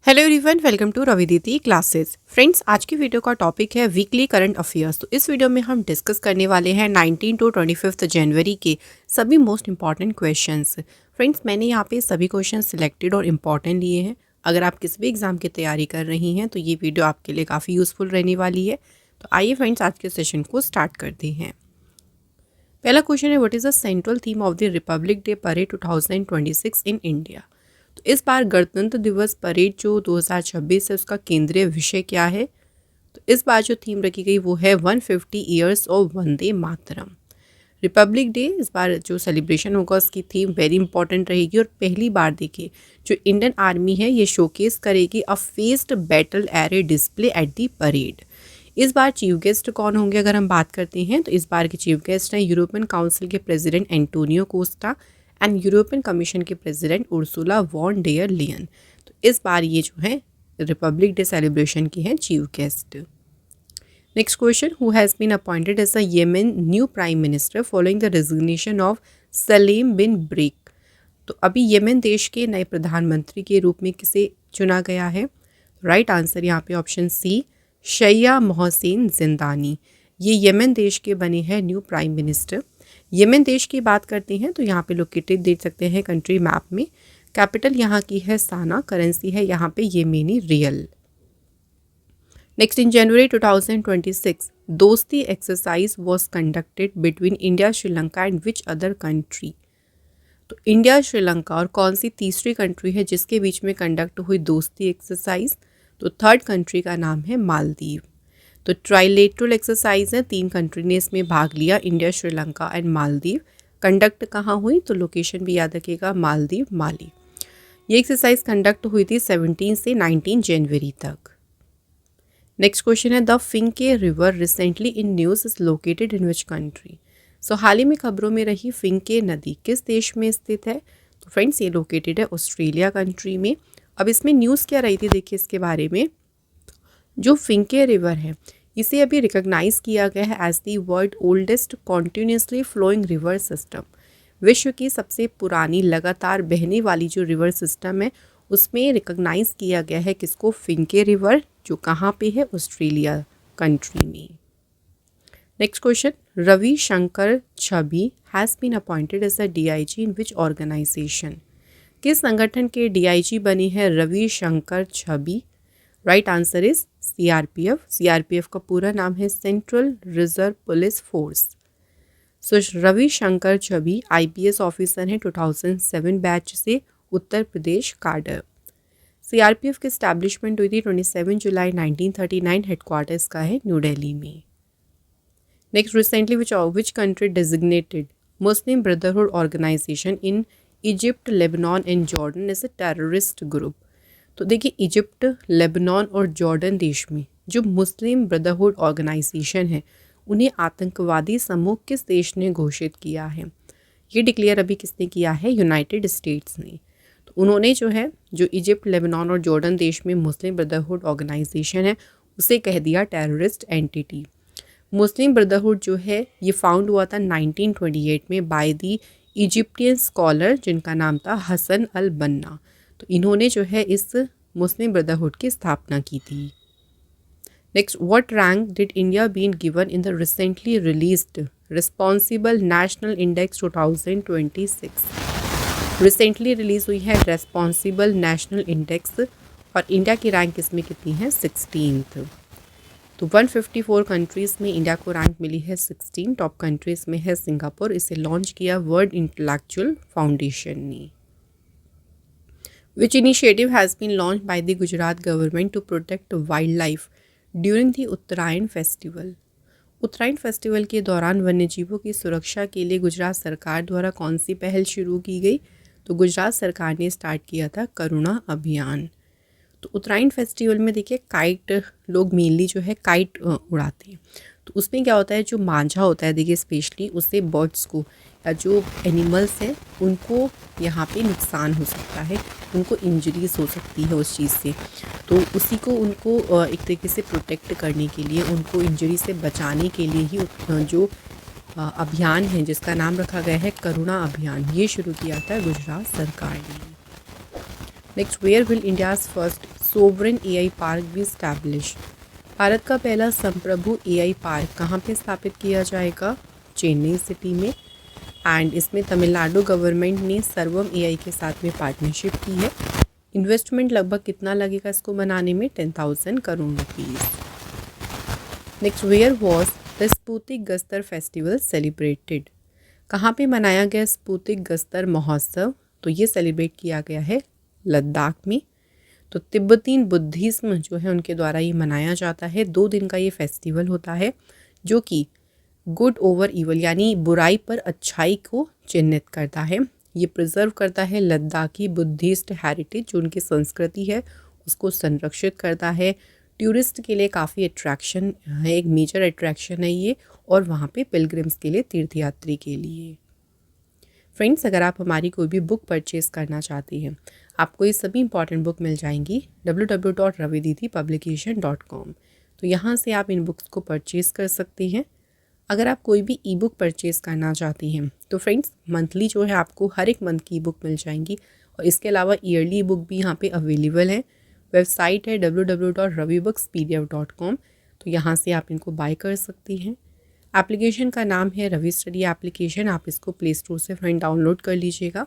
Hello everyone, welcome to Raviditi classes. Friends, आज की video का टॉपिक है वीकली करंट अफेयर्स। तो इस वीडियो में हम डिस्कस करने वाले हैं 19 टू 25 जनवरी के सभी मोस्ट इंपॉर्टेंट क्वेश्चंस। फ्रेंड्स, मैंने यहाँ पे सभी क्वेश्चन सिलेक्टेड और इम्पॉर्टेंट लिए हैं। अगर आप किसी भी एग्जाम की तैयारी कर रही हैं तो ये वीडियो आपके लिए काफ़ी यूज़फुल रहने वाली है। तो आइए फ्रेंड्स, आज के सेशन को स्टार्ट करते हैं। पहला क्वेश्चन है, what is the central theme of the Republic day parade 2026 in India. तो इस बार गणतंत्र दिवस परेड जो 2026 है उसका केंद्रीय विषय क्या है। तो इस बार जो थीम रखी गई वो है 150 years of Vande Mataram. Republic day इस बार जो सेलिब्रेशन होगा उसकी थीम वेरी इंपॉर्टेंट रहेगी। और पहली बार देखिए जो इंडियन आर्मी है ये शोकेस करेगी a phased battle array display at the parade. इस बार चीफ गेस्ट कौन होंगे अगर हम बात करते हैं तो इस बार के चीफ गेस्ट हैं यूरोपियन काउंसिल के president Antonio Costa and European commission के प्रेसिडेंट उर्सुला वॉन डेयर लियन। तो इस बार ये जो है रिपब्लिक डे सेलिब्रेशन की है chief guest. Next question, who has been appointed as a Yemen new prime minister following the resignation of Salim bin Breik. तो अभी येमेन देश के नए प्रधानमंत्री के रूप में किसे चुना गया है। राइट आंसर यहाँ पे ऑप्शन सी, शैया मोहसिन जिंदानी। ये येमेन देश के बने हैं न्यू प्राइम मिनिस्टर। येमेन देश की बात करते हैं तो यहाँ पे लोकेटेड देख सकते हैं कंट्री मैप में। कैपिटल यहाँ की है साना, करेंसी है यहाँ पे येमेनी रियल। नेक्स्ट, इन जनवरी 2026 दोस्ती exercise was conducted between India, Sri Lanka and which other country. तो इंडिया, श्रीलंका और कौन सी तीसरी कंट्री है जिसके बीच में कंडक्ट हुई दोस्ती एक्सरसाइज। तो थर्ड कंट्री का नाम है मालदीव। तो ट्राइलेटरल एक्सरसाइज है, 3 कंट्री ने इसमें भाग लिया, India, Sri Lanka and Maldives. Conduct कहाँ हुई तो लोकेशन भी याद रखिएगा, मालदीव, माली। ये एक्सरसाइज कंडक्ट हुई थी 17 से 19 जनवरी तक। नेक्स्ट क्वेश्चन है, the Finke river recently in news is located in which country. सो हाल ही में खबरों में रही फिंके नदी किस देश में स्थित है। तो फ्रेंड्स, ये लोकेटेड है ऑस्ट्रेलिया कंट्री में। अब इसमें न्यूज़ क्या रही थी देखिए इसके बारे में। जो फिंके रिवर है इसे अभी रिकॉग्नाइज किया गया है as the world oldest continuously flowing river system. विश्व की सबसे पुरानी लगातार बहने वाली जो रिवर सिस्टम है उसमें रिकॉग्नाइज किया गया है किसको, फिंके रिवर, जो कहाँ पे है, ऑस्ट्रेलिया कंट्री में। Next question, Ravi Shankar Chhavi has been appointed as a DIG in which organisation. किस संगठन के डीआईजी बने हैं Ravi Shankar Chhavi. Right answer is CRPF. CRPF का पूरा नाम है central reserve police force. So Ravi Shankar Chhavi IPS officer हैं 2007 बैच से, उत्तर प्रदेश काडर। सीआरपीएफ की स्टैब्लिशमेंट हुई थी 27 जुलाई 1939, हेडक्वार्टर्स का है न्यू दिल्ली में। Next, recently which country designated Muslim Brotherhood organisation in Egypt, Lebanon and Jordan as a terrorist group. तो देखिए इजिप्ट, लेबनान और जॉर्डन देश में जो मुस्लिम ब्रदरहुड ऑर्गेनाइजेशन है उन्हें आतंकवादी समूह किस देश ने घोषित किया है। ये डिक्लेयर अभी किसने किया है, यूनाइटेड स्टेट्स ने। तो उन्होंने जो है जो इजिप्ट, लेबनान और जॉर्डन देश में मुस्लिम ब्रदरहुड ऑर्गेनाइजेशन है उसे कह दिया टेररिस्ट एंटिटी। मुस्लिम ब्रदरहुड जो है ये फाउंड हुआ था 1928 में बाय दी इजिप्टियन स्कॉलर जिनका नाम था हसन अल बन्ना। तो इन्होंने जो है इस मुस्लिम ब्रदरहुड की स्थापना की थी। Next, what rank did India been given in the recently released responsible national index 2026। Recently release हुई है रेस्पॉन्सिबल नेशनल इंडेक्स और इंडिया की रैंक इसमें कितनी है, 16th। तो 154 कंट्रीज़ में इंडिया को रैंक मिली है 16। टॉप कंट्रीज़ में है सिंगापुर। इसे लॉन्च किया वर्ल्ड इंटेलेक्चुअल फाउंडेशन ने। Which initiative has been launched by the Gujarat government to protect wildlife during the Uttarayan festival. Uttarayan festival के दौरान वन्यजीवों की सुरक्षा के लिए गुजरात सरकार द्वारा कौन सी पहल शुरू की गई। तो गुजरात सरकार ने स्टार्ट किया था करुणा अभियान। तो उत्तरायण फेस्टिवल में देखिए काइट लोग मेनली जो है काइट उड़ाते हैं। तो उसमें क्या होता है, जो मांझा होता है देखिए स्पेशली उससे बर्ड्स को या जो एनिमल्स हैं उनको यहाँ पे नुकसान हो सकता है, उनको इंजरीज हो सकती है उस चीज़ से। तो उसी को उनको एक तरीके से प्रोटेक्ट करने के लिए, उनको इंजरी से बचाने के लिए ही जो अभियान है जिसका नाम रखा गया है करुणा अभियान, ये शुरू किया था गुजरात सरकार ने। Next, where will India's first sovereign AI park be established? Bharat का पहला संप्रभु एआई पार्क कहाँ पे स्थापित किया जाएगा? चेन्नई सिटी में। एंड इसमें तमिलनाडु गवर्नमेंट ने सर्वम एआई के साथ में पार्टनरशिप की है। इन्वेस्टमेंट लगभग कितना लगेगा इसको बनाने में? 10,000 crore rupees. Next, where was the Spituk Gustor festival celebrated? कहाँ पे मनाया गया स्पुतिक गस्तर महोत्सव? तो ये सेलिब्रेट किया गया है लद्दाख में। तो तिब्बतीन बुद्धिज्म जो है उनके द्वारा ये मनाया जाता है। 2 दिन का ये फेस्टिवल होता है जो कि गुड ओवर इवल यानी बुराई पर अच्छाई को चिन्हित करता है। ये प्रिजर्व करता है लद्दाखी बुद्धिस्ट हेरिटेज, जो उनकी संस्कृति है उसको संरक्षित करता है। टूरिस्ट के लिए काफ़ी अट्रैक्शन है, एक मेजर अट्रैक्शन है ये, और वहाँ पे पिलग्रिम्स के लिए, तीर्थयात्री के लिए। फ्रेंड्स, अगर आप हमारी कोई भी बुक परचेज़ करना चाहती हैं, आपको ये सभी इंपॉर्टेंट बुक मिल जाएंगी www.raviditipublication.com। तो यहाँ से आप इन बुक्स को परचेज़ कर सकते हैं। अगर आप कोई भी ई बुक परचेज़ करना चाहती हैं तो फ्रेंड्स मंथली जो है आपको हर एक मंथ की ई बुक मिल जाएंगी, और इसके अलावा ईयरली ई बुक भी यहाँ पे अवेलेबल है। वेबसाइट है www.ravibookspdf.com। तो यहाँ से आप इनको बाय कर सकती हैं। एप्लीकेशन का नाम है रवि स्टडी एप्लीकेशन। आप इसको प्ले स्टोर से फ्रेंड डाउनलोड कर लीजिएगा।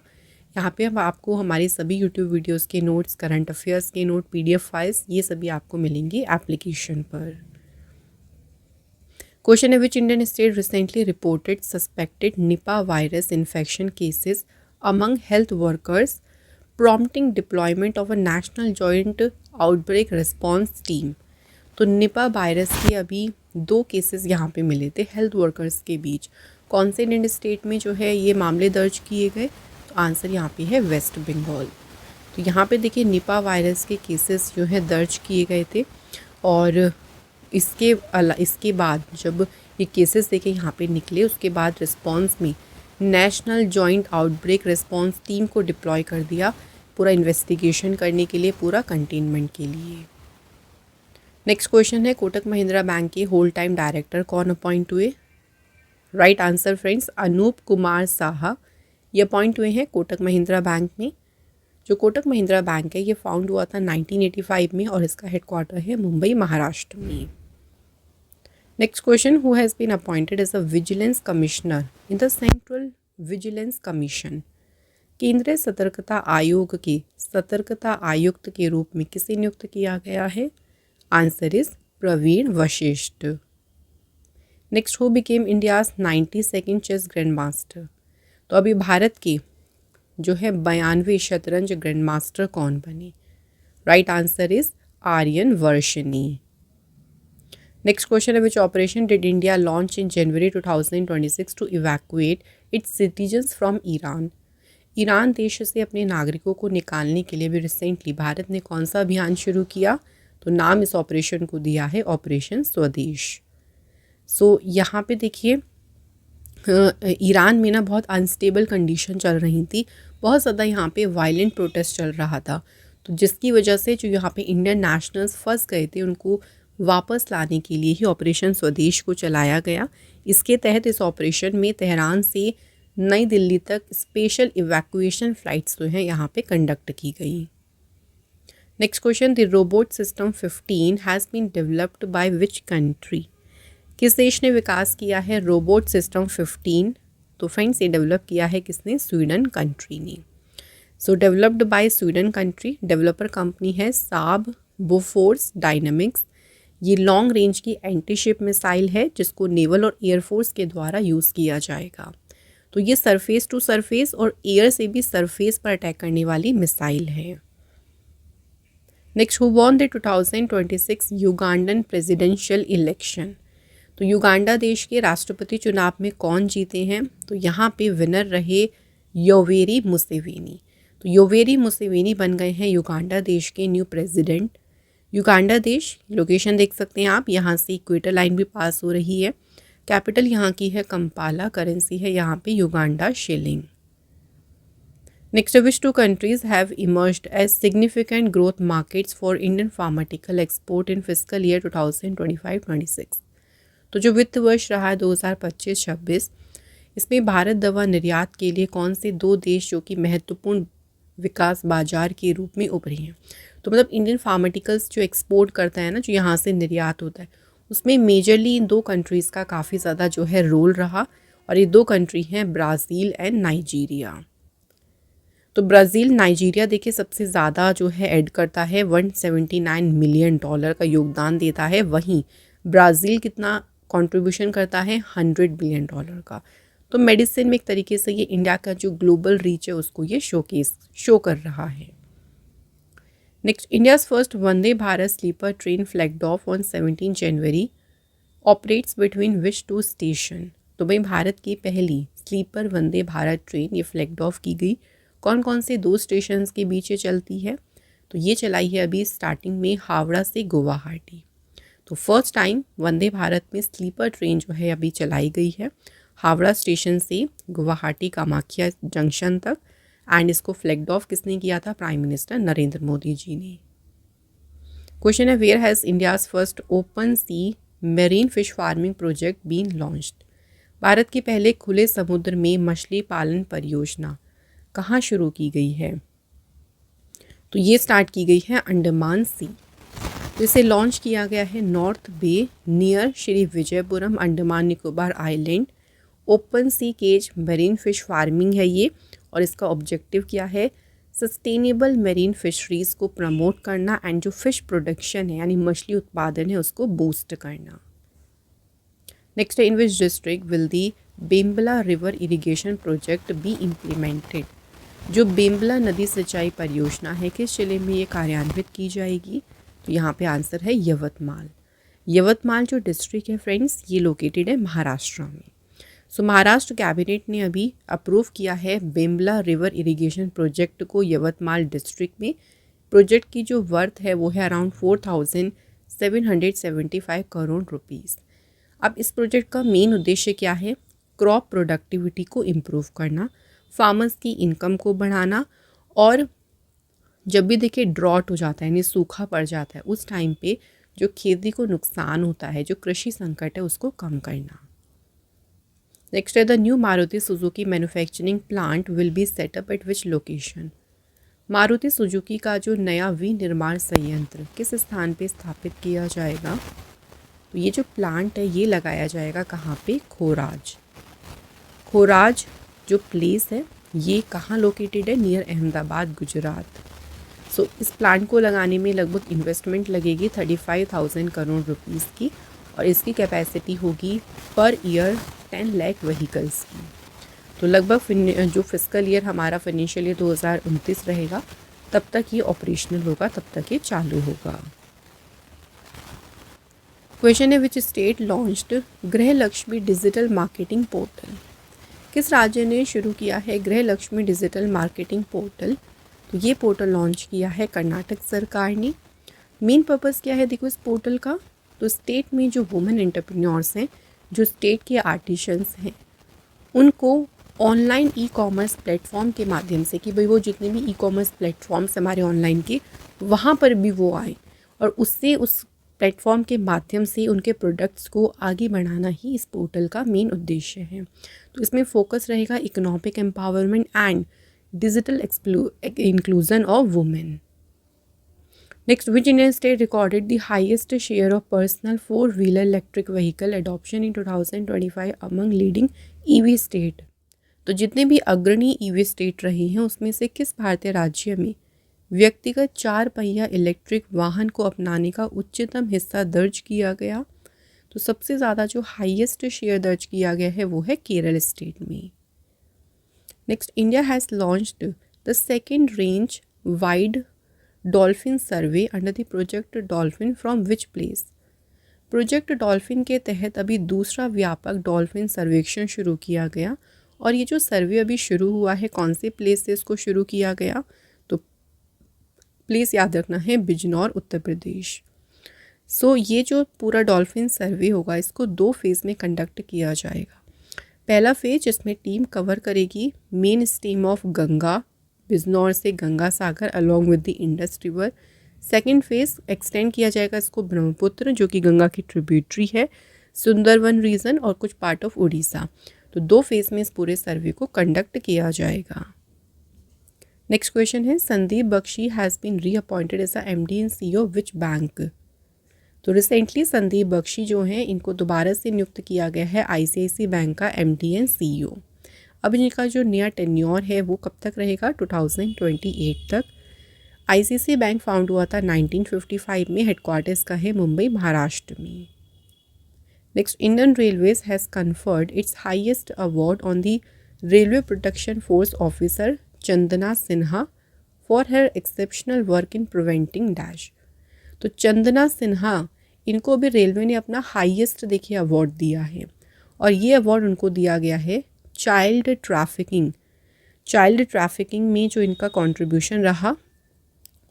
यहाँ पे हम आपको हमारे सभी यूट्यूब वीडियोस के नोट्स, करंट अफेयर्स के नोट, PDF फाइल्स, ये सभी आपको मिलेंगी एप्लीकेशन पर। क्वेश्चन है, विच Indian state recently reported suspected Nipah virus infection cases among health workers prompting deployment of a national joint outbreak response team? तो Nipah virus के अभी 2 केसेस यहाँ पे मिले थे हेल्थ वर्कर्स के बीच। कौन से इंडियन स्टेट में जो है ये मामले दर्ज किए गए? तो आंसर यहाँ पे है वेस्ट बंगाल। तो यहाँ पे देखिए निपा वायरस के केसेस जो है दर्ज किए गए थे, और इसके बाद जब ये केसेस देखे यहाँ पे निकले, उसके बाद रिस्पॉन्स में national joint outbreak response team को डिप्लॉय कर दिया पूरा इन्वेस्टिगेशन करने के लिए, पूरा कंटेनमेंट के लिए। नेक्स्ट क्वेश्चन है, कोटक महिंद्रा बैंक के होल टाइम डायरेक्टर कौन अपॉइंट हुए? Right answer friends, Anup Kumar Saha ये अपॉइंट हुए हैं कोटक महिंद्रा बैंक में। जो कोटक महिंद्रा बैंक है ये फाउंड हुआ था 1985 में, और इसका हेडक्वार्टर है मुंबई, महाराष्ट्र में। Next question, who has been appointed as a vigilance commissioner in the central vigilance commission? केंद्रीय सतर्कता आयोग के सतर्कता आयुक्त के रूप में किसे नियुक्त किया गया है? Answer is Praveen Vashisht. Next, who became India's 92nd chess grandmaster? तो अभी भारत के जो है 92वें शतरंज ग्रैंड मास्टर कौन बने? Right answer is Aryan Varshney. Next question है, which operation did India launch in January 2026 to evacuate its citizens from Iran? Iran देश से अपने नागरिकों को निकालने के लिए भी रिसेंटली भारत ने कौन सा अभियान शुरू किया? तो नाम इस ऑपरेशन को दिया है ऑपरेशन स्वदेश। सो यहाँ पे देखिए ईरान में ना बहुत अनस्टेबल कंडीशन चल रही थी, बहुत ज़्यादा यहाँ पे वायलेंट प्रोटेस्ट चल रहा था, तो जिसकी वजह से जो यहाँ पे इंडियन नेशनल्स फंस गए थे उनको वापस लाने के लिए ही ऑपरेशन स्वदेश को चलाया गया। इसके तहत इस ऑपरेशन में तेहरान से नई दिल्ली तक स्पेशल इवैक्यूएशन फ़्लाइट्स जो हैं यहाँ पे कंडक्ट की गई। Next question, the robot system 15 has been developed by which country? किस देश ने विकास किया है रोबोट सिस्टम 15? तो फ्रेंड्स ये डेवलप किया है किसने? स्वीडन कंट्री ने। So developed by Sweden country. Developer company है साब बोफोर्स डायनामिक्स। ये लॉन्ग रेंज की एंटीशिप मिसाइल है जिसको नेवल और एयरफोर्स के द्वारा यूज़ किया जाएगा। तो ये सरफेस टू सरफेस और एयर से भी सरफेस पर अटैक करने वाली मिसाइल है। Next, who won the 2026 Ugandan presidential election? तो युगांडा देश के राष्ट्रपति चुनाव में कौन जीते हैं? तो यहाँ पे विनर रहे योवेरी मुसेवेनी। तो योवेरी मुसेवेनी बन गए हैं युगांडा देश के न्यू प्रेसिडेंट। युगांडा देश, लोकेशन देख सकते हैं आप, यहाँ से इक्वेटर लाइन भी पास हो रही है। कैपिटल यहाँ की है कंपाला, करेंसी है यहाँ पे Uganda shilling. Next, which 2 countries have emerged as significant growth markets for Indian pharmaceutical export in fiscal year 2025-26? तो जो वित्त वर्ष रहा है 2025-26, इसमें भारत दवा निर्यात के लिए कौन से 2 देश जो कि महत्वपूर्ण विकास बाजार के रूप में उभरे हैं? तो मतलब इंडियन फार्मास्यूटिकल्स जो एक्सपोर्ट करता है ना, जो यहाँ से निर्यात होता है, उसमें मेजरली इन 2 कंट्रीज़ का काफ़ी ज़्यादा जो है रोल रहा। और ये 2 कंट्री हैं ब्राज़ील एंड नाइजीरिया। तो ब्राज़ील नाइजीरिया देखिए सबसे ज़्यादा जो है ऐड करता है, $179 मिलियन का योगदान देता है। वहीं ब्राज़ील कितना कंट्रीब्यूशन करता है, $100 बिलियन का। तो मेडिसिन में एक तरीके से ये इंडिया का जो ग्लोबल रीच है उसको ये शो कर रहा है। Next, India's first Vande Bharat sleeper train flagged off on 17 January operates between which 2 station. तो भाई भारत की पहली स्लीपर वंदे भारत ट्रेन ये फ्लैग्ड ऑफ की गई। कौन कौन से 2 स्टेशंस के बीच ये चलती है? तो ये चलाई है अभी स्टार्टिंग में हावड़ा से गुवाहाटी। तो फर्स्ट टाइम वंदे भारत में स्लीपर ट्रेन जो है अभी चलाई गई है हावड़ा स्टेशन से गुवाहाटी कामाख्या जंक्शन तक। एंड इसको फ्लैग्ड ऑफ किसने किया था? प्राइम मिनिस्टर नरेंद्र मोदी जी ने। क्वेश्चन है, where has India's first open sea marine fish farming project been launched. Bharat के पहले खुले समुद्र में मछली पालन परियोजना कहाँ शुरू की गई है? तो ये स्टार्ट की गई है अंडमान सी। तो इसे लॉन्च किया गया है North Bay near Shri Vijayapuram, Andaman Nicobar island. Open sea cage marine fish farming है ये, और इसका ऑब्जेक्टिव क्या है? सस्टेनेबल मेरीन फिशरीज़ को प्रमोट करना एंड जो फिश प्रोडक्शन है यानी मछली उत्पादन है उसको बूस्ट करना। Next, in which district will the Bembla river irrigation project be implemented. जो बेम्बला नदी सिंचाई परियोजना है किस जिले में ये कार्यान्वित की जाएगी? तो यहाँ पे आंसर है यवतमाल। यवतमाल जो डिस्ट्रिक्ट है फ्रेंड्स ये लोकेटेड है महाराष्ट्र में। सो महाराष्ट्र कैबिनेट ने अभी अप्रूव किया है बेम्बला रिवर इरिगेशन प्रोजेक्ट को यवतमाल डिस्ट्रिक्ट में। प्रोजेक्ट की जो वर्थ है वो है अराउंड 4,775 करोड़ रुपीज़। अब इस प्रोजेक्ट का मेन उद्देश्य क्या है? क्रॉप प्रोडक्टिविटी को इम्प्रूव करना, फार्मर्स की इनकम को बढ़ाना, और जब भी देखिए ड्रॉट हो जाता है यानी सूखा पड़ जाता है उस टाइम पे जो खेती को नुकसान होता है, जो कृषि संकट है उसको कम करना। नेक्स्ट है, the new Maruti Suzuki manufacturing plant will be setup at which location. Maruti Suzuki का जो नया विनिर्माण संयंत्र किस स्थान पे स्थापित किया जाएगा? तो ये जो प्लांट है ये लगाया जाएगा कहाँ पे? खोराज। खोराज जो प्लेस है ये कहाँ लोकेटेड है? नियर अहमदाबाद, गुजरात। सो इस प्लांट को लगाने में लगभग इन्वेस्टमेंट लगेगी 35,000 करोड़ रुपीज़ की, और इसकी कैपेसिटी होगी पर ईयर 10 लाख व्हीकल्स की। तो लगभग जो फिस्कल ईयर हमारा फाइनेंशियल ईयर 2029 रहेगा तब तक ये ऑपरेशनल होगा, तब तक ये चालू होगा। क्वेश्चन है, विच स्टेट लॉन्च्ड गृह लक्ष्मी डिजिटल मार्केटिंग पोर्टल। किस राज्य ने शुरू किया है गृह लक्ष्मी डिजिटल मार्केटिंग पोर्टल? तो ये पोर्टल लॉन्च किया है कर्नाटक सरकार ने। मेन पर्पस क्या है देखो इस पोर्टल का? तो स्टेट में जो वुमेन एंटरप्रेन्योर्स हैं, जो स्टेट के आर्टिशंस हैं, उनको ऑनलाइन ई कॉमर्स प्लेटफॉर्म के माध्यम से कि भाई वो जितने भी ई कॉमर्स प्लेटफॉर्म्स हमारे ऑनलाइन के वहाँ पर भी वो आए, और उससे उस प्लेटफॉर्म के माध्यम से उनके प्रोडक्ट्स को आगे बढ़ाना ही इस पोर्टल का मेन उद्देश्य है। तो इसमें फोकस रहेगा economic empowerment and digital inclusion of women. Next, which Indian state recorded the highest share of personal 4-व्हीलर electric vehicle adoption in 2025 among leading EV state. तो जितने भी अग्रणी ईवी स्टेट रहे हैं उसमें से किस भारतीय राज्य में व्यक्तिगत 4 पहिया इलेक्ट्रिक वाहन को अपनाने का उच्चतम हिस्सा दर्ज किया गया? तो सबसे ज़्यादा जो हाईएस्ट शेयर दर्ज किया गया है वो है केरल स्टेट में। Next, India has launched the second range wide dolphin survey under the project dolphin from which place. Project dolphin के तहत अभी दूसरा व्यापक डॉल्फिन सर्वेक्षण शुरू किया गया, और ये जो सर्वे अभी शुरू हुआ है कौन से प्लेस से इसको शुरू किया गया? तो प्लेस याद रखना है बिजनौर, उत्तर प्रदेश। सो ये जो पूरा डॉल्फिन सर्वे होगा इसको 2 फेज़ में कंडक्ट किया जाएगा। पहला फेज जिसमें टीम कवर करेगी main stream of Ganga, Bijnor से Ganga Sagar along with the Indus river. Second phase extend किया जाएगा इसको ब्रह्मपुत्र जो कि गंगा की ट्रिब्यूटरी है, सुंदरवन रीजन और कुछ पार्ट ऑफ उड़ीसा। तो 2 फेज में इस पूरे सर्वे को कंडक्ट किया जाएगा। नेक्स्ट क्वेश्चन है Sandeep Bakhshi has been reappointed as a MD and CEO which bank. तो रिसेंटली संदीप बख्शी जो हैं इनको दोबारा से नियुक्त किया गया है आईसीआईसी बैंक का एमडी एंड सीईओ। अब इनका जो नया टेन्योर है वो कब तक रहेगा, 2028 तक। आईसीआईसी बैंक फाउंड हुआ था 1955 में, हेडक्वार्टर्स का है मुंबई महाराष्ट्र में। Next, Indian Railways has conferred its highest award on the Railway Protection Force officer Chandana Sinha for her exceptional work in preventing dash. तो चंदना सिन्हा इनको भी रेलवे ने अपना हाईएस्ट देखिए अवार्ड दिया है, और ये अवार्ड उनको दिया गया है चाइल्ड ट्रैफिकिंग में जो इनका कंट्रीब्यूशन रहा,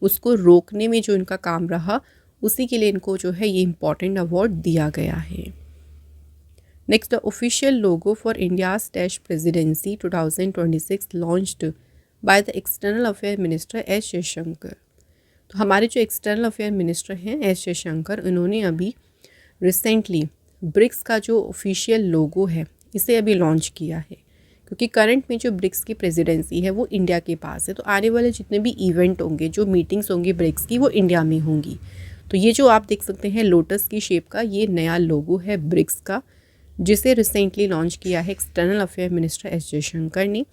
उसको रोकने में जो इनका काम रहा, उसी के लिए इनको जो है ये इम्पॉर्टेंट अवार्ड दिया गया है। Next, the official logo for India's dash presidency 2026 launched by the external affair minister S Jaishankar. तो हमारे जो एक्सटर्नल अफेयर मिनिस्टर हैं एस जयशंकर, उन्होंने अभी रिसेंटली ब्रिक्स का जो ऑफिशियल लोगो है इसे अभी लॉन्च किया है, क्योंकि करंट में जो ब्रिक्स की प्रेसिडेंसी है वो इंडिया के पास है। तो आने वाले जितने भी इवेंट होंगे, जो मीटिंग्स होंगी ब्रिक्स की, वो इंडिया में होंगी। तो ये जो आप देख सकते हैं लोटस की शेप का, ये नया लोगो है ब्रिक्स का, जिसे रिसेंटली लॉन्च किया है external affair minister S Jaishankar ने।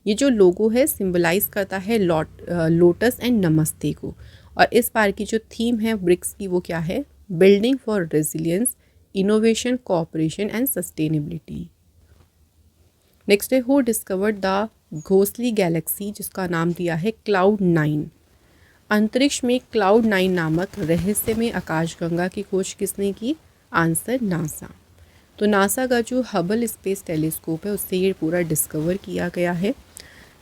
ये जो लोगो है सिंबलाइज करता है लोटस एंड नमस्ते को, और इस बार की जो थीम है ब्रिक्स की वो क्या है, building for resilience, innovation, cooperation and sustainability. Next है हु डिस्कवर्ड द घोसली गैलेक्सी, जिसका नाम दिया है Cloud9। अंतरिक्ष में Cloud9 नामक रहस्यमय आकाशगंगा की खोज किसने की, आंसर नासा। तो नासा का जो हबल स्पेस टेलीस्कोप है उससे ये पूरा डिस्कवर किया गया है।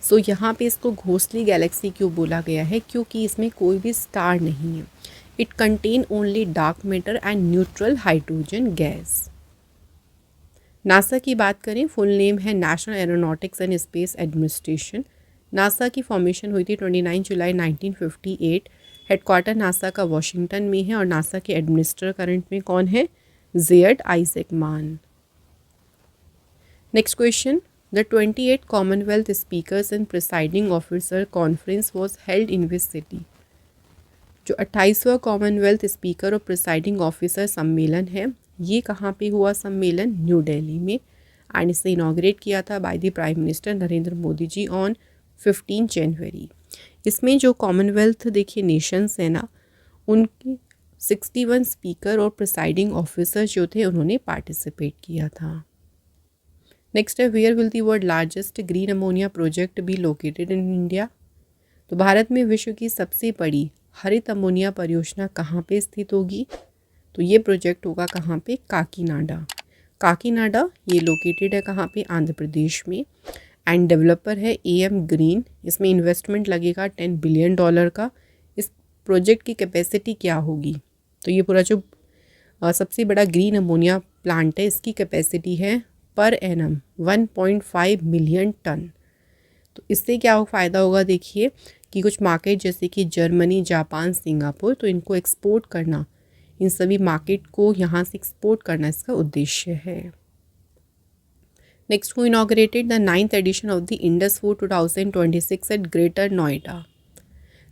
सो यहाँ पे इसको घोसली गैलेक्सी क्यों बोला गया है, क्योंकि इसमें कोई भी स्टार नहीं है। It contain only dark matter and neutral hydrogen gas. NASA की बात करें, फुल नेम है national aeronautics and space administration. NASA की फॉर्मेशन हुई थी 29 जुलाई 1958। हेडक्वार्टर नासा का वॉशिंगटन में है, और नासा के एडमिनिस्ट्रेटर करंट में कौन है, ज़ेयड आइजैक मान। Next question, the 28 Commonwealth speakers and presiding officer conference was held in which city. जो 28वां कॉमनवेल्थ स्पीकर और प्रिसाइडिंग ऑफिसर सम्मेलन है, ये कहाँ पे हुआ सम्मेलन, न्यू दिल्ली में। एंड इसे इनॉग्रेट किया था by the prime minister Narendra Modi ji on 15 January. इसमें जो कॉमनवेल्थ देखिए नेशंस है ना, उनकी 61 स्पीकर और प्रिसाइडिंग ऑफिसर जो थे उन्होंने पार्टिसिपेट किया था। नेक्स्ट है where will the world largest green ammonia project be located in India. तो भारत में विश्व की सबसे बड़ी हरित अमोनिया परियोजना कहाँ पे स्थित होगी, तो ये प्रोजेक्ट होगा कहाँ पे, काकीनाडा। ये लोकेटेड है कहाँ पे, आंध्र प्रदेश में। एंड डेवलपर है AM ग्रीन। इसमें इन्वेस्टमेंट लगेगा $10 बिलियन का। इस प्रोजेक्ट की कैपेसिटी क्या होगी, तो ये पूरा जो सबसे बड़ा ग्रीन अमोनिया प्लांट है, इसकी कैपेसिटी है पर एनम 1.5 मिलियन टन। तो इससे क्या फ़ायदा होगा, देखिए कि कुछ मार्केट जैसे कि जर्मनी, जापान, सिंगापुर, तो इनको एक्सपोर्ट करना, इन सभी मार्केट को यहाँ से एक्सपोर्ट करना इसका उद्देश्य है। Next, who inaugurated the 9th edition of the Indus food 2026 at Greater Noida.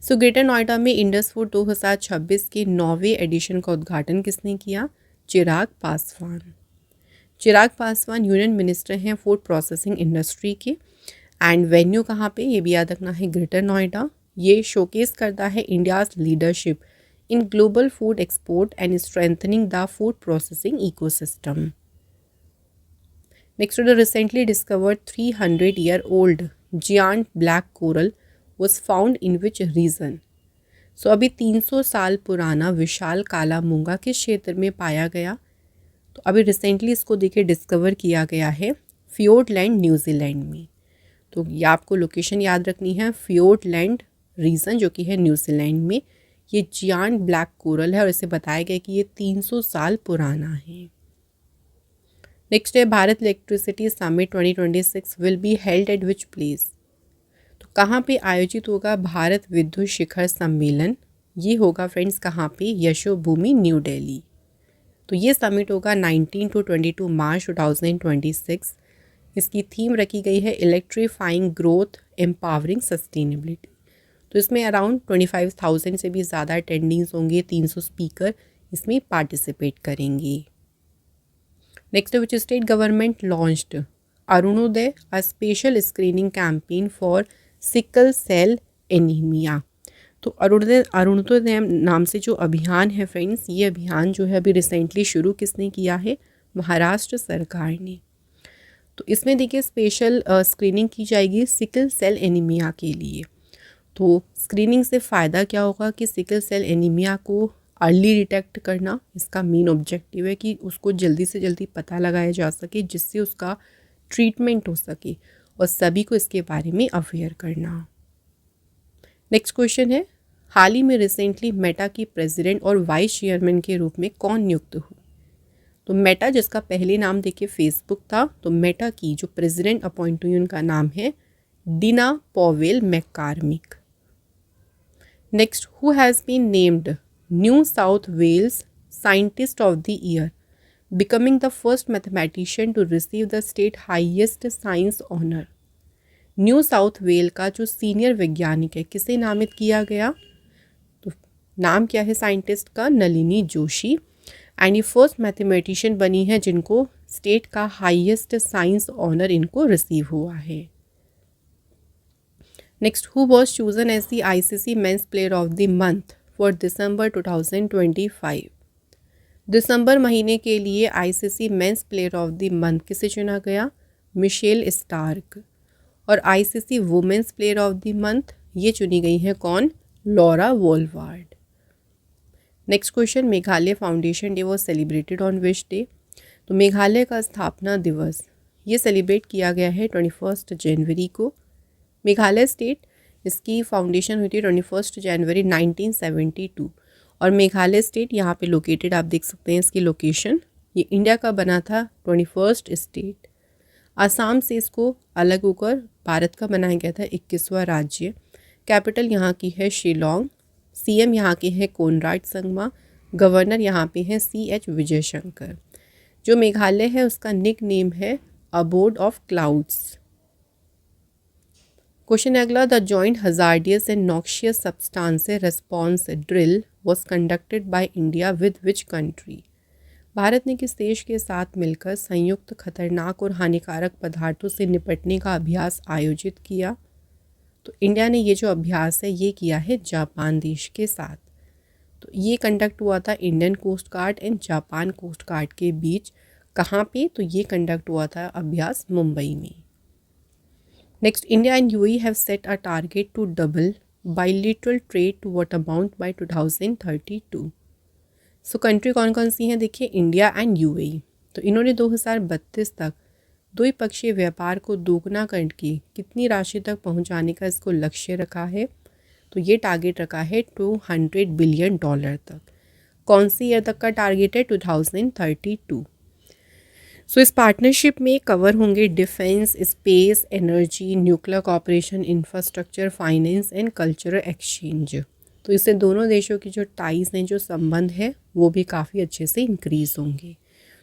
So Greater Noida में इंडस फूड 2026 के 9वें एडिशन का उद्घाटन किसने किया, चिराग पासवान यूनियन मिनिस्टर हैं फूड प्रोसेसिंग इंडस्ट्री के। एंड वेन्यू कहाँ पे, ये भी याद रखना है, ग्रेटर नोएडा। ये शोकेस करता है India's leadership in global food export and strengthening the food processing ecosystem. Next, the recently discovered 300-year-old giant black coral was found in which region. सो अभी 300 साल पुराना विशाल काला मूंगा किस क्षेत्र में पाया गया, तो अभी रिसेंटली इसको देखिए डिस्कवर किया गया है फियोर्डलैंड, न्यूजीलैंड में। तो ये आपको लोकेशन याद रखनी है, फियोर्डलैंड रीजन जो कि है न्यूजीलैंड में। ये जियांट ब्लैक कोरल है और इसे बताया गया कि ये 300 साल पुराना है। नेक्स्ट है Bharat electricity summit 2026 will be held at which place. तो कहाँ पे आयोजित होगा भारत विद्युत शिखर सम्मेलन, ये होगा फ्रेंड्स कहाँ पे, यशोभूमि, न्यू दिल्ली। तो ये समिट होगा 19 to 22 मार्च 2026। इसकी थीम रखी गई है इलेक्ट्रीफाइंग ग्रोथ, एम्पावरिंग सस्टेनेबिलिटी। तो इसमें अराउंड 25,000 से भी ज़्यादा अटेंडेंस होंगे, 300 स्पीकर इसमें पार्टिसिपेट करेंगे। Next, which state government launched Arunodaya, a special screening campaign for sickle cell anaemia. तो अरुणोदय नाम से जो अभियान है फ्रेंड्स, ये अभियान जो है अभी रिसेंटली शुरू किसने किया है? महाराष्ट्र सरकार ने। तो इसमें देखिए स्पेशल स्क्रीनिंग की जाएगी सिकल सेल एनीमिया के लिए। तो स्क्रीनिंग से फ़ायदा क्या होगा कि सिकल सेल एनीमिया को अर्ली डिटेक्ट करना इसका मेन ऑब्जेक्टिव है, कि उसको जल्दी से जल्दी पता लगाया जा सके जिससे उसका ट्रीटमेंट हो सके और सभी को इसके बारे में अवेयर करना। नेक्स्ट क्वेश्चन है, हाल ही में रिसेंटली मेटा की प्रेसिडेंट और वाइस चेयरमैन के रूप में कौन नियुक्त हुए? तो मेटा, जिसका पहले नाम देखिए फेसबुक था, तो मेटा की जो प्रेसिडेंट अपॉइंट हुई उनका नाम है Dina Powell McCormick. Next, who has been named New South Wales scientist of the year, becoming the first mathematician to receive the state highest science honour. New South Wales का जो senior वैज्ञानिक है किसे नामित किया गया? तो नाम क्या है साइंटिस्ट का? नलिनी जोशी। एंड ये फर्स्ट मैथमेटिशियन बनी है जिनको स्टेट का हाईएस्ट साइंस ऑनर इनको रिसीव हुआ है। Next, who was chosen as the ICC men's player of the month for December 2025। दिसंबर महीने के लिए ICC men's player of the month किसे चुना गया? Mitchell Starc. और ICC women's player of the month ये चुनी गई हैं कौन? Laura Wolvaardt. Next question, Meghalaya foundation day was celebrated on which day. तो मेघालय का स्थापना दिवस ये सेलिब्रेट किया गया है 21 जनवरी को। मेघालय स्टेट, इसकी फाउंडेशन हुई थी 21 जनवरी 1972 और मेघालय स्टेट यहाँ पे लोकेटेड, आप देख सकते हैं इसकी लोकेशन। ये इंडिया का बना था 21st स्टेट। आसाम से इसको अलग होकर भारत का बनाया गया था 21वां राज्य। कैपिटल यहाँ की है शिलोंग। सीएम यहाँ के हैं कोनराड संगमा। गवर्नर यहाँ पे हैं CH विजयशंकर। जो मेघालय है उसका निक नेम है अबोर्ड ऑफ क्लाउड्स। क्वेश्चन अगला, the joint hazardous and noxious substances response drill was conducted by India with which country. Bharat ने किस देश के साथ मिलकर संयुक्त खतरनाक और हानिकारक पदार्थों से निपटने का अभ्यास आयोजित किया? तो इंडिया ने ये जो अभ्यास है ये किया है जापान देश के साथ। तो ये कंडक्ट हुआ था Indian coast guard and Japan coast guard के बीच। कहाँ पे? तो ये कंडक्ट हुआ था अभ्यास मुंबई में। Next, India and UAE have set a target to double bilateral trade to what amount by 2032। So country कौन कौन सी हैं? देखिए, इंडिया एंड यूएई। तो इन्होंने 2032 तक द्विपक्षीय व्यापार को दोगुना करके कितनी राशि तक पहुंचाने का इसको लक्ष्य रखा है? तो ये टारगेट रखा है $200 बिलियन तक। कौन सी ईयर तक का टारगेट है? 2032। सो इस पार्टनरशिप में कवर होंगे defence, space, energy, nuclear cooperation, infrastructure, finance and cultural exchange. तो इससे दोनों देशों की जो टाइज हैं, जो संबंध है, वो भी काफ़ी अच्छे से इंक्रीज़ होंगे।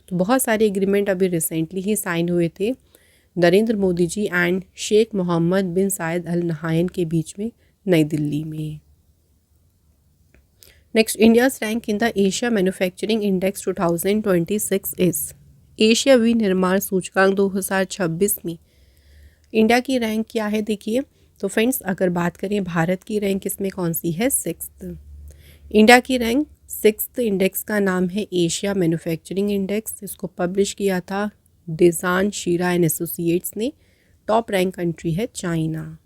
तो बहुत सारे एग्रीमेंट अभी रिसेंटली ही साइन हुए थे नरेंद्र मोदी जी एंड शेख मोहम्मद बिन सायद अल नहायन के बीच में नई दिल्ली में। Next, India's rank in the Asia manufacturing index 2026 is. Asia विनिर्माण सूचकांक 2026 में इंडिया की रैंक क्या है? देखिए, तो फ्रेंड्स अगर बात करें भारत की रैंक इसमें कौन सी है? 6th। इंडिया की रैंक 6th इंडेक्स का नाम है एशिया मैन्युफैक्चरिंग इंडेक्स। इसको पब्लिश किया था डिजान शीरा एंड एसोसिएट्स ने। टॉप रैंक कंट्री है China.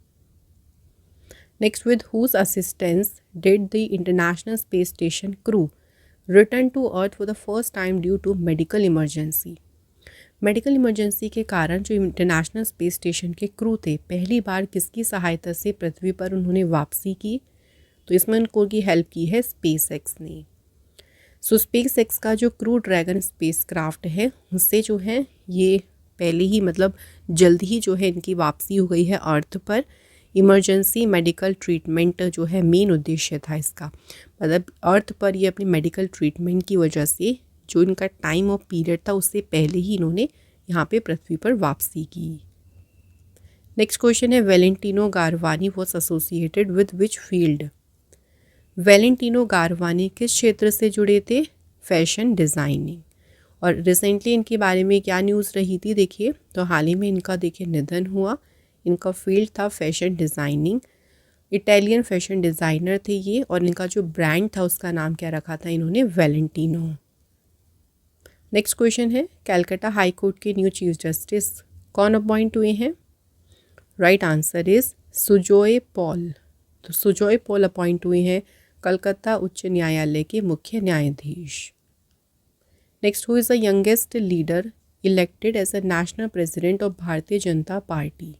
Next, with whose assistance did the international space station crew return to earth for the first time due to medical emergency. Medical emergency के कारण जो international space station के crew थे, पहली बार किसकी सहायता से पृथ्वी पर उन्होंने वापसी की? तो इसमें उनको की हेल्प की है स्पेस एक्स ने। सो स्पेस एक्स का जो क्रू ड्रैगन स्पेस क्राफ्ट है उससे जो है ये पहले ही मतलब जल्द ही जो है इनकी वापसी हो गई है अर्थ पर। इमरजेंसी मेडिकल ट्रीटमेंट जो है मेन उद्देश्य था इसका, मतलब अर्थ पर ये अपनी मेडिकल ट्रीटमेंट की वजह से जो इनका टाइम और पीरियड था उससे पहले ही इन्होंने यहाँ पे पृथ्वी पर वापसी की। नेक्स्ट क्वेश्चन है Valentino Garavani was associated with which field. Valentino Garavani किस क्षेत्र से जुड़े थे? Fashion designing. और रिसेंटली इनके बारे में क्या न्यूज़ रही थी देखिए, तो हाल ही में इनका देखिए निधन हुआ। इनका फील्ड था fashion designing. Italian fashion designer थे ये, और इनका जो ब्रांड था उसका नाम क्या रखा था इन्होंने? वैलेंटिनो। नेक्स्ट क्वेश्चन है कैलकाटा हाई कोर्ट के न्यू चीफ जस्टिस कौन अपॉइंट हुए हैं? Right answer is Sujoy Paul. तो सुजोय पॉल अपॉइंट हुए हैं कलकत्ता उच्च न्यायालय के मुख्य न्यायाधीश। Next, who is the youngest leader elected as a national president of Bharatiya Janata party.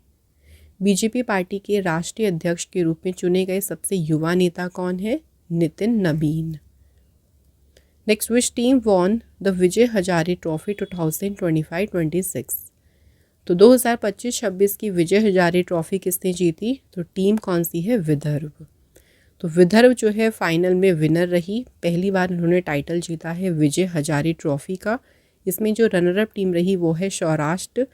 BJP party के राष्ट्रीय अध्यक्ष के रूप में चुने गए सबसे युवा नेता कौन है? Nitin Nabin. Next, which team won the Vijay Hazare trophy 2025-26। तो 2025-26 की विजय हजारे ट्रॉफी किसने जीती? तो टीम कौन सी है? विदर्भ। तो विदर्भ जो है फाइनल में विनर रही। पहली बार उन्होंने टाइटल जीता है विजय हजारे ट्रॉफी का। इसमें जो रनरअप टीम रही वो है Saurashtra.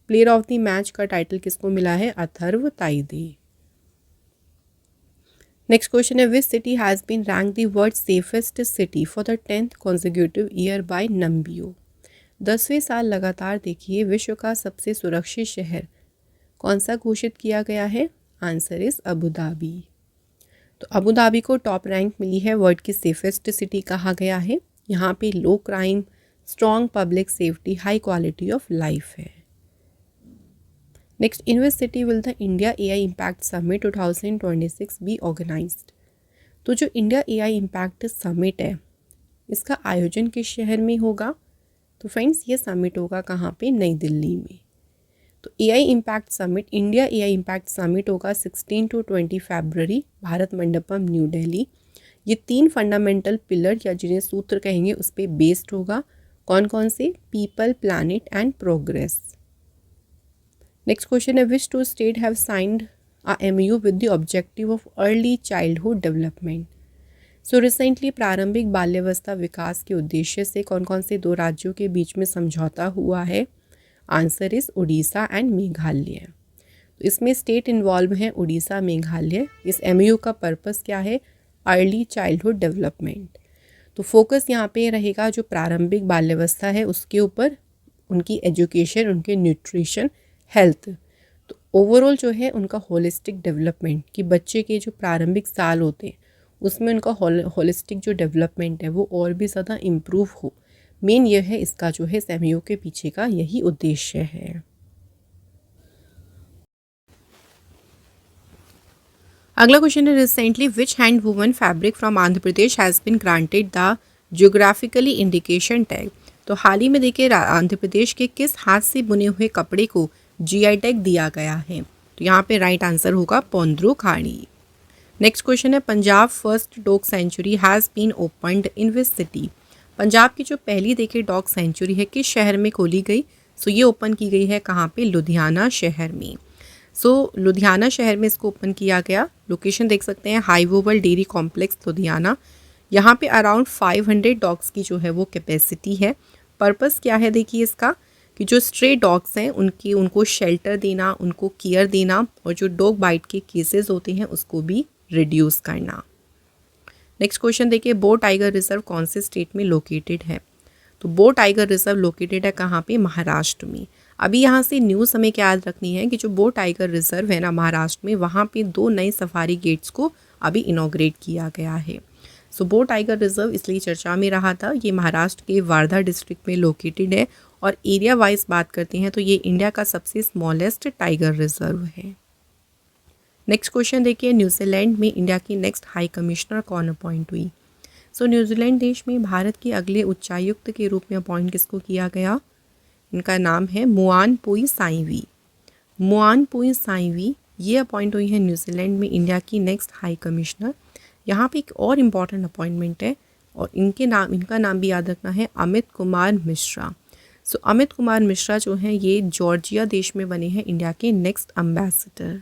Player of the match का टाइटल किसको मिला है? अथर्व ताइदे। नेक्स्ट क्वेश्चन है which city has been rank the world safest city for the 10th consecutive year by Numbeo. 10वें साल लगातार देखिए विश्व का सबसे सुरक्षित शहर कौन सा घोषित किया गया है? Answer is Abu Dhabi. तो अबू धाबी को टॉप रैंक मिली है, वर्ल्ड की सेफेस्ट सिटी कहा गया है। यहाँ पे low crime, strong public safety, high quality of life है। Next, in which city will the India AI impact summit 2026 be organised. तो जो इंडिया एआई इम्पैक्ट समिट है इसका आयोजन किस शहर में होगा? तो फ्रेंड्स ये समिट होगा कहाँ पे? नई दिल्ली में। तो AI impact summit, India AI impact summit होगा 16 to 20 February, Bharat Mandapam new Delhi. ये 3 फंडामेंटल पिलर या जिन्हें सूत्र कहेंगे उस पर बेस्ड होगा। कौन कौन से? People, planet and progress. Next question है which two state have signed a MoU with the objective of early childhood development. So recently प्रारंभिक बाल्यावस्था विकास के उद्देश्य से कौन कौन से 2 राज्यों के बीच में समझौता हुआ है? Answer is Orissa and Meghalaya. तो इसमें स्टेट इन्वॉल्व हैं उड़ीसा, मेघालय। इस एमयू का पर्पस क्या है? Early childhood development. तो फोकस यहाँ पे रहेगा जो प्रारंभिक बाल्यावस्था है उसके ऊपर, उनकी एजुकेशन, उनके न्यूट्रिशन, हेल्थ। तो ओवरऑल जो है उनका होलिस्टिक डेवलपमेंट, कि बच्चे के जो प्रारंभिक साल होते हैं उसमें उनका होलिस्टिक जो डेवलपमेंट है वो और भी ज़्यादा इम्प्रूव हो। मेन ये है इसका जो है एमयू के पीछे का यही उद्देश्य है। अगला क्वेश्चन है recently which hand woven fabric from Andhra Pradesh has been granted the geographically indication tag. तो हाल ही में देखिए आंध्र प्रदेश के किस हाथ से बुने हुए कपड़े को जीआई टैग दिया गया है? तो यहाँ पे राइट आंसर होगा पोंद्रू खाड़ी। नेक्स्ट क्वेश्चन है Punjab first dog sanctuary has been opened in which city. Punjab की जो पहली देखिए डॉग सेंचुरी है किस शहर में खोली गई? सो ये ओपन की गई है कहाँ पे? लुधियाना शहर में। सो लुधियाना शहर में इसको ओपन किया गया। लोकेशन देख सकते हैं high vowel dairy complex Ludhiana. यहाँ पे अराउंड 500 डॉग्स की जो है वो कैपेसिटी है। पर्पस क्या है देखिए इसका, कि जो स्ट्रे डॉग्स हैं उनको शेल्टर देना, उनको केयर देना, और जो डॉग बाइट के केसेस होते हैं उसको भी रिड्यूस करना। नेक्स्ट क्वेश्चन देखिए बो टाइगर रिजर्व कौन से स्टेट में लोकेटेड है? तो बो टाइगर रिजर्व लोकेटेड है कहाँ पे? महाराष्ट्र में। अभी यहाँ से न्यूज़ हमें क्या याद रखनी है कि जो बो टाइगर रिजर्व है ना महाराष्ट्र में, वहाँ पे 2 नए सफारी गेट्स को अभी इनॉग्रेट किया गया है। सो बो टाइगर रिजर्व इसलिए चर्चा में रहा था। ये महाराष्ट्र के वार्धा डिस्ट्रिक्ट में लोकेटेड है, और एरिया वाइज बात करते हैं तो ये इंडिया का सबसे स्मॉलेस्ट टाइगर रिजर्व है। नेक्स्ट क्वेश्चन देखिए न्यूजीलैंड में इंडिया की नेक्स्ट हाई कमिश्नर कौन अपॉइंट हुई? सो न्यूजीलैंड देश में भारत के अगले उच्चायुक्त के रूप में अपॉइंट किसको किया गया? इनका नाम है मुआन पुई साइवी। मुआन पुई साइवी ये अपॉइंट हुई है न्यूजीलैंड में इंडिया की नेक्स्ट हाई कमिश्नर। यहाँ पे एक और इम्पॉर्टेंट अपॉइंटमेंट है, और इनका नाम भी याद रखना है, अमित कुमार मिश्रा। सो अमित कुमार मिश्रा जो हैं ये जॉर्जिया देश में बने हैं इंडिया के next ambassador.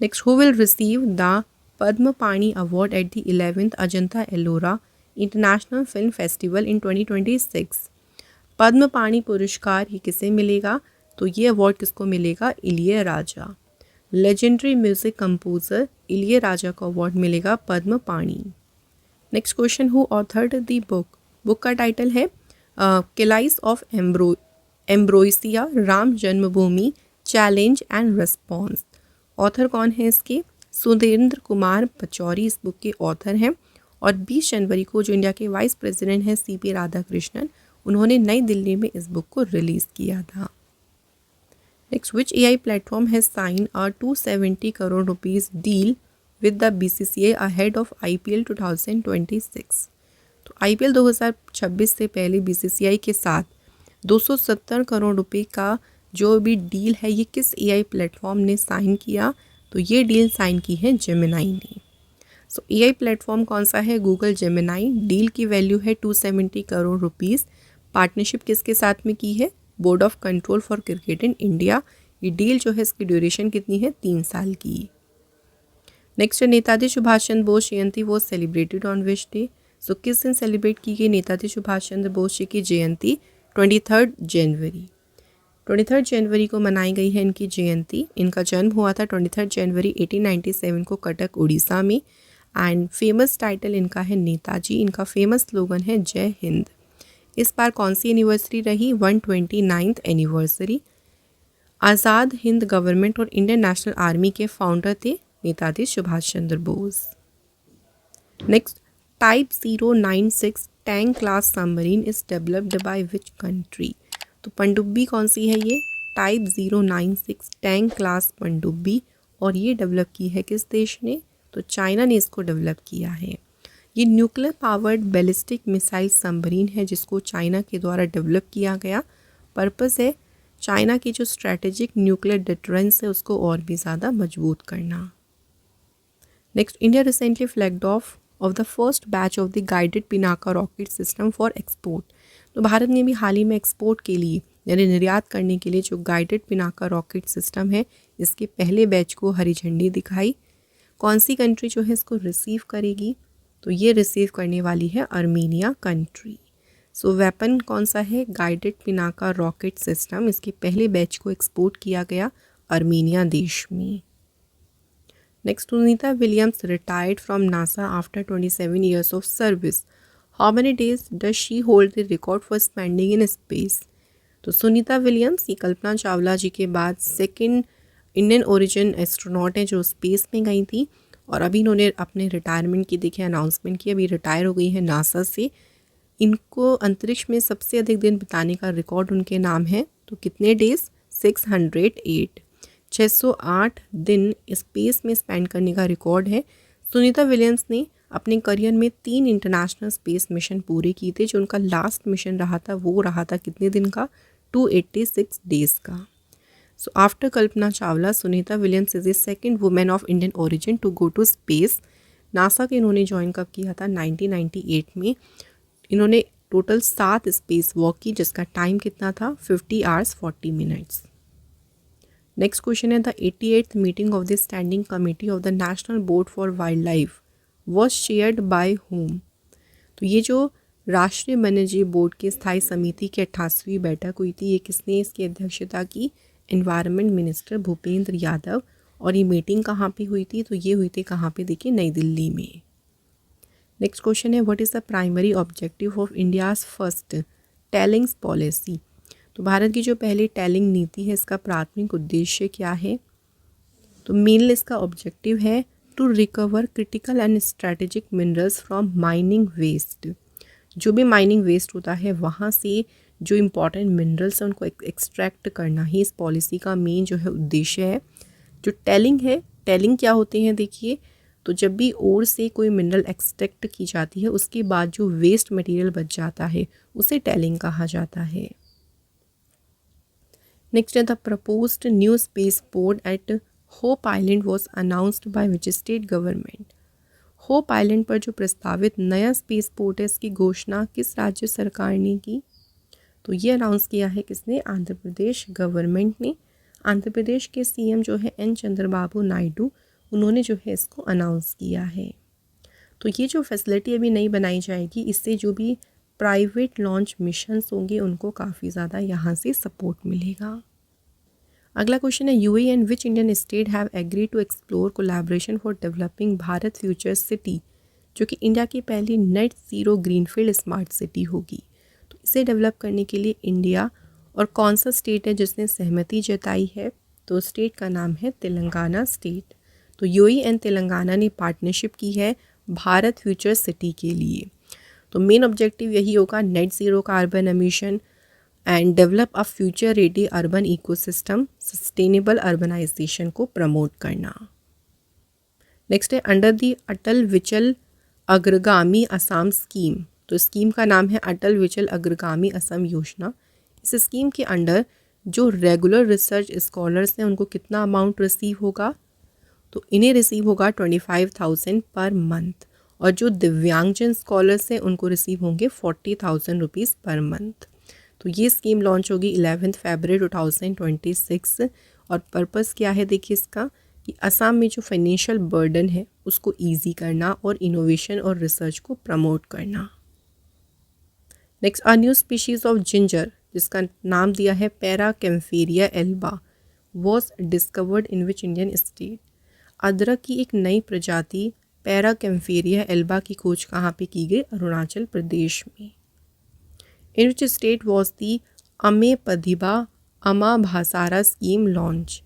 Next, who will receive the Padma Pani award at the 11th Ajanta Ellora international film festival in 2026। Padma Pani पुरस्कार ये किसे मिलेगा? तो ये अवार्ड किसको मिलेगा? Ilaiyaraaja. Legendary music composer Ilaiyaraaja को अवार्ड मिलेगा पद्म पाणी। Next question, who authored the book? Book का टाइटल है किलाइस of ambrosia, Ram Janmabhoomi challenge and response. Author कौन है इसके? सुरेंद्र कुमार पचौरी इस बुक के ऑथर हैं। और 20 जनवरी को जो इंडिया के वाइस प्रेसिडेंट हैं CP राधाकृष्णन, उन्होंने नई दिल्ली में इस बुक को रिलीज़ किया था। Next, which AI platform has sign a 270 crore rupees deal with the BCCI ahead of IPL 2026? तो IPL 2026 से पहले BCCI के साथ 270 करोड़ रुपए का जो भी डील है ये किस AI प्लेटफॉर्म ने साइन किया? तो ये डील साइन की है जेमिनाई ने। सो AI प्लेटफॉर्म कौन सा है? Google Gemini. डील की वैल्यू है 270 करोड़ रुपीज़। पार्टनरशिप किसके साथ में की है? Board of control for cricket in India. ये डील जो है इसकी ड्यूरेशन कितनी है? 3 साल की। नेक्स्ट, नेताजी सुभाष चंद्र बोस जयंती वो सेलिब्रेटेड ऑन विच डे? सो किस दिन सेलिब्रेट की गई नेताजी सुभाष चंद्र बोस जी की जयंती? 23 जनवरी। 23 जनवरी को मनाई गई है इनकी जयंती। इनका जन्म हुआ था 23 जनवरी 1897 को कटक उड़ीसा में। एंड फेमस टाइटल इनका है नेताजी। इनका फेमस स्लोगन है जय हिंद। इस बार कौन सी एनिवर्सरी रही? 129th anniversary. Azad Hind government और इंडियन नेशनल आर्मी के फाउंडर थे Netaji Subhash Chandra Bose. Next, type 096 tank class submarine is developed by which country? तो पनडुब्बी कौन सी है ये? टाइप 096 टैंक क्लास पनडुब्बी। और ये डेवलप की है किस देश ने? तो चाइना ने इसको डेवलप किया है। ये nuclear powered ballistic missile submarine है जिसको चाइना के द्वारा डेवलप किया गया। पर्पस है चाइना की जो स्ट्रैटेजिक न्यूक्लियर डिटरेंस है उसको और भी ज़्यादा मजबूत करना। Next, India recently flagged of the first batch of the guided Pinaka rocket system for export. तो भारत ने भी हाल ही में एक्सपोर्ट के लिए यानी निर्यात करने के लिए जो गाइडेड पिनाका रॉकेट सिस्टम है इसके पहले बैच को हरी झंडी दिखाई। कौन सी कंट्री जो है इसको रिसीव करेगी? तो ये रिसीव करने वाली है आर्मीनिया कंट्री। सो वेपन कौन सा है? Guided Pinaka rocket system. इसके पहले बैच को एक्सपोर्ट किया गया आर्मीनिया देश में। Next, Sunita Williams retired from NASA after 27 years of service. How many days does she hold the record for spending in space? तो सुनीता विलियम्स ये कल्पना चावला जी के बाद सेकेंड इंडियन ओरिजिन एस्ट्रोनॉट हैं जो स्पेस में गई थी। और अभी इन्होंने अपने रिटायरमेंट की देखिए अनाउंसमेंट की, अभी रिटायर हो गई है नासा से। इनको अंतरिक्ष में सबसे अधिक दिन बिताने का रिकॉर्ड उनके नाम है। तो कितने डेज? 608। 608 दिन स्पेस में स्पेंड करने का रिकॉर्ड है। सुनीता विलियम्स ने अपने करियर में 3 इंटरनेशनल स्पेस मिशन पूरे किए थे। जो उनका लास्ट मिशन रहा था वो रहा था कितने दिन का? 286 डेज का। So after Kalpana Chawla, Sunita Williams is the second woman of Indian origin to go to space. NASA के इन्होंने ज्वाइन कब किया था? 1998 में। इन्होंने टोटल 7 स्पेस वॉक की जिसका टाइम कितना था? 50 hours 40 minutes। नेक्स्ट क्वेश्चन है, the 88th meeting of the standing committee of the national board for wild life was shared by home? तो ये जो राष्ट्रीय वन्यजीव बोर्ड की स्थायी समिति की 88वीं बैठक हुई थी, ये किसने इसकी अध्यक्षता की? Environment minister Bhupendra Yadav. और ये मीटिंग कहाँ पे हुई थी? तो ये हुई थी कहाँ पे? देखिए नई दिल्ली में। नेक्स्ट क्वेश्चन है, what is the primary objective of India's first tellings policy? तो भारत की जो पहली टेलिंग नीति है इसका प्राथमिक उद्देश्य क्या है? तो मेनली इसका ऑब्जेक्टिव है to recover critical and strategic minerals from mining waste. जो भी माइनिंग वेस्ट होता है वहाँ से जो इम्पॉर्टेंट मिनरल्स हैं उनको एक्सट्रैक्ट करना ही इस पॉलिसी का मेन जो है उद्देश्य है। जो टेलिंग है, टेलिंग क्या होते हैं देखिए, तो जब भी ओर से कोई मिनरल एक्सट्रैक्ट की जाती है उसके बाद जो वेस्ट मटेरियल बच जाता है उसे टेलिंग कहा जाता है। नेक्स्ट है, the proposed new space port at Hope Island was announced by which state government? Hope Island पर जो प्रस्तावित नया स्पेस पोर्ट है इसकी घोषणा किस राज्य सरकार ने की? तो ये अनाउंस किया है किसने? आंध्र प्रदेश गवर्नमेंट ने। आंध्र प्रदेश के सीएम जो है एन चंद्रबाबू नायडू, उन्होंने जो है इसको अनाउंस किया है। तो ये जो फैसिलिटी अभी नई बनाई जाएगी इससे जो भी प्राइवेट लॉन्च मिशंस होंगे उनको काफ़ी ज़्यादा यहाँ से सपोर्ट मिलेगा। अगला क्वेश्चन है UAE and which Indian state have agree to explore collaboration for developing Bharat future city, जो कि इंडिया की पहली net zero greenfield smart city होगी। तो इसे डेवलप करने के लिए इंडिया और कौन सा स्टेट है जिसने सहमति जताई है, तो स्टेट का नाम है तेलंगाना स्टेट। तो यूएई एंड तेलंगाना ने पार्टनरशिप की है भारत फ्यूचर सिटी के लिए। तो मेन ऑब्जेक्टिव यही होगा, net zero carbon emission and develop a future ready urban ecosystem, sustainable urbanisation को प्रमोट करना। नेक्स्ट है अंडर दी अटल विचल अग्रगामी असम स्कीम। तो स्कीम का नाम है अटल विचल अग्रगामी असम योजना। इस स्कीम के अंडर जो रेगुलर रिसर्च स्कॉलर्स हैं उनको कितना अमाउंट रिसीव होगा, तो इन्हें रिसीव होगा 25,000 पर मंथ, और जो दिव्यांगजन स्कॉलर्स हैं उनको रिसीव होंगे 40,000 रुपीज़ पर मंथ। तो ये स्कीम लॉन्च होगी 11 फरवरी 2026। और पर्पस क्या है देखिए इसका, कि असम में जो फाइनेंशियल बर्डन है उसको ईजी करना और इनोवेशन और रिसर्च को प्रमोट करना। Next, a new species of ginger जिसका नाम दिया है Parakaempferia alba was discovered in which Indian state. अदरक की एक नई प्रजाति पैराकैम्फेरिया एल्बा की खोज कहाँ पे की गई, अरुणाचल प्रदेश में। इन विच स्टेट वॉज दी अमे पदिबा अमा भासारा स्कीम लॉन्च।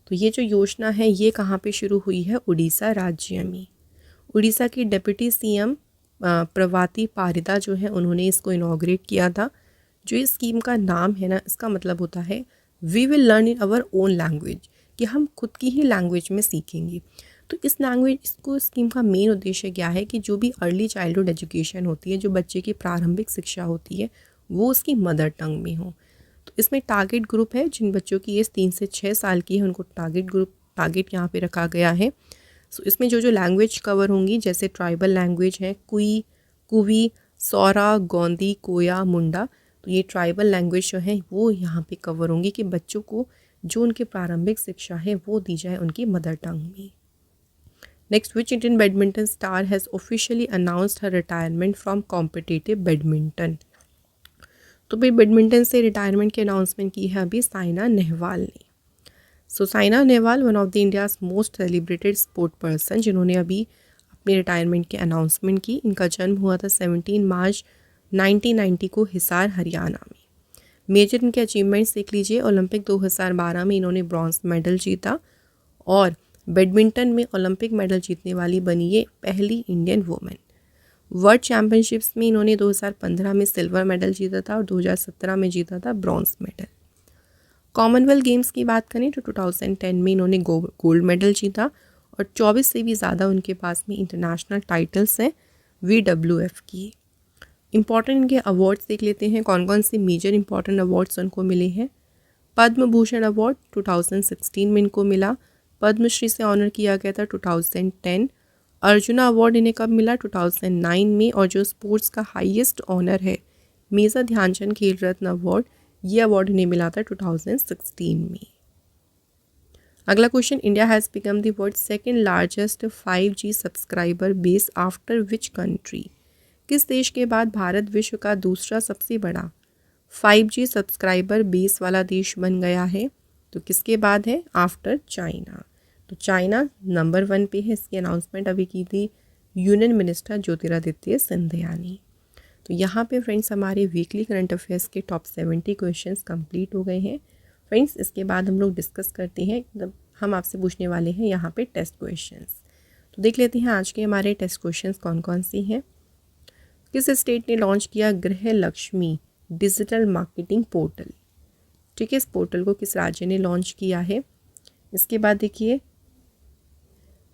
तो ये जो योजना है ये कहाँ पे शुरू हुई है, उड़ीसा राज्य में। उड़ीसा की डिप्टी सीएम प्रभाती पारिदा जो है उन्होंने इसको इनॉग्रेट किया था। जो इस स्कीम का नाम है ना, इसका मतलब होता है we will learn in our own language, कि हम खुद की ही लैंग्वेज में सीखेंगे। तो इस लैंग्वेज इसको स्कीम का मेन उद्देश्य क्या है कि जो भी अर्ली चाइल्डहुड एजुकेशन होती है, जो बच्चे की प्रारंभिक शिक्षा होती है, वो उसकी मदर टंग में हो। तो इसमें टारगेट ग्रुप है जिन बच्चों की एज 3 से 6 साल की है, उनको टारगेट यहाँ पे रखा गया है। सो इसमें जो जो लैंग्वेज कवर होंगी, जैसे ट्राइबल लैंग्वेज है कुई, कुवी, सौरा, गोंदी, कोया, मुंडा, तो ये ट्राइबल लैंग्वेज जो है वो यहाँ पे कवर होंगी कि बच्चों को जो उनकी प्रारंभिक शिक्षा है वो दी जाए उनकी मदर टंग में। Next, which Indian badminton star has officially announced her retirement from competitive badminton. तो भाई बैडमिंटन से रिटायरमेंट की अनाउंसमेंट की है अभी साइना नेहवाल ने। So Saina Nehwal one of the India's most celebrated sport person, जिन्होंने अभी अपनी रिटायरमेंट की अनाउंसमेंट की। इनका जन्म हुआ था 17 मार्च 1990 को हिसार हरियाणा में। मेजर इनके अचीवमेंट्स देख लीजिए, ओलंपिक 2012 में इन्होंने ब्रॉन्ज मेडल जीता और बैडमिंटन में ओलंपिक मेडल जीतने वाली बनी ये पहली इंडियन वुमेन। वर्ल्ड चैम्पियनशिप्स में इन्होंने 2015 में सिल्वर मेडल जीता था और 2017 में जीता था ब्रॉन्ज मेडल। कॉमनवेल्थ गेम्स की बात करें तो 2010 में इन्होंने गोल्ड मेडल जीता और 24 से भी ज़्यादा उनके पास में इंटरनेशनल टाइटल्स हैं WWF की। इम्पॉर्टेंट इनके अवार्ड्स देख लेते हैं, कौन कौन से मेजर इंपॉर्टेंट अवार्ड्स उनको मिले हैं। पद्म भूषण अवार्ड 2016 में इनको मिला। पद्मश्री से ऑनर किया गया था 2010। अर्जुना अवार्ड इन्हें कब मिला, 2009 में। और जो स्पोर्ट्स का हाईएस्ट ऑनर है मेजर ध्यानचंद खेल रत्न अवार्ड, ये अवार्ड इन्हें मिला था 2016 में। अगला question, India has become the world second largest 5G subscriber base after which country. किस देश के बाद भारत विश्व का दूसरा सबसे बड़ा 5G सब्सक्राइबर बेस वाला देश बन गया है, तो किसके बाद है, आफ्टर चाइना। तो चाइना नंबर 1 पे है। इसकी अनाउंसमेंट अभी की थी यूनियन मिनिस्टर ज्योतिरादित्य सिंधिया ने। तो यहाँ पे फ्रेंड्स हमारे वीकली करंट अफेयर्स के टॉप 70 क्वेश्चंस कंप्लीट हो गए हैं। फ्रेंड्स इसके बाद हम लोग डिस्कस करते हैं, हम आपसे पूछने वाले हैं यहाँ पे टेस्ट क्वेश्चंस। तो देख लेते हैं आज के हमारे टेस्ट क्वेश्चंस कौन कौन से हैं। किस स्टेट ने लॉन्च किया गृह लक्ष्मी डिजिटल मार्केटिंग पोर्टल। ठीक है, इस पोर्टल को किस राज्य ने लॉन्च किया है। इसके बाद देखिए,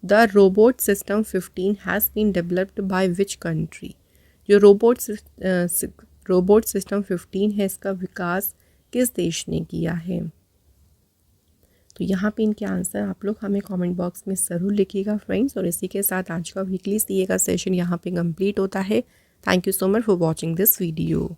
the robot system 15 has been developed by which country. जो रोबोट सिस्टम 15 है इसका विकास किस देश ने किया है। तो यहाँ पे इनके आंसर आप लोग हमें कमेंट बॉक्स में ज़रूर लिखिएगा फ्रेंड्स। और इसी के साथ आज का वीकली सीए का सेशन यहाँ पे कंप्लीट होता है। Thank you so much for watching this video.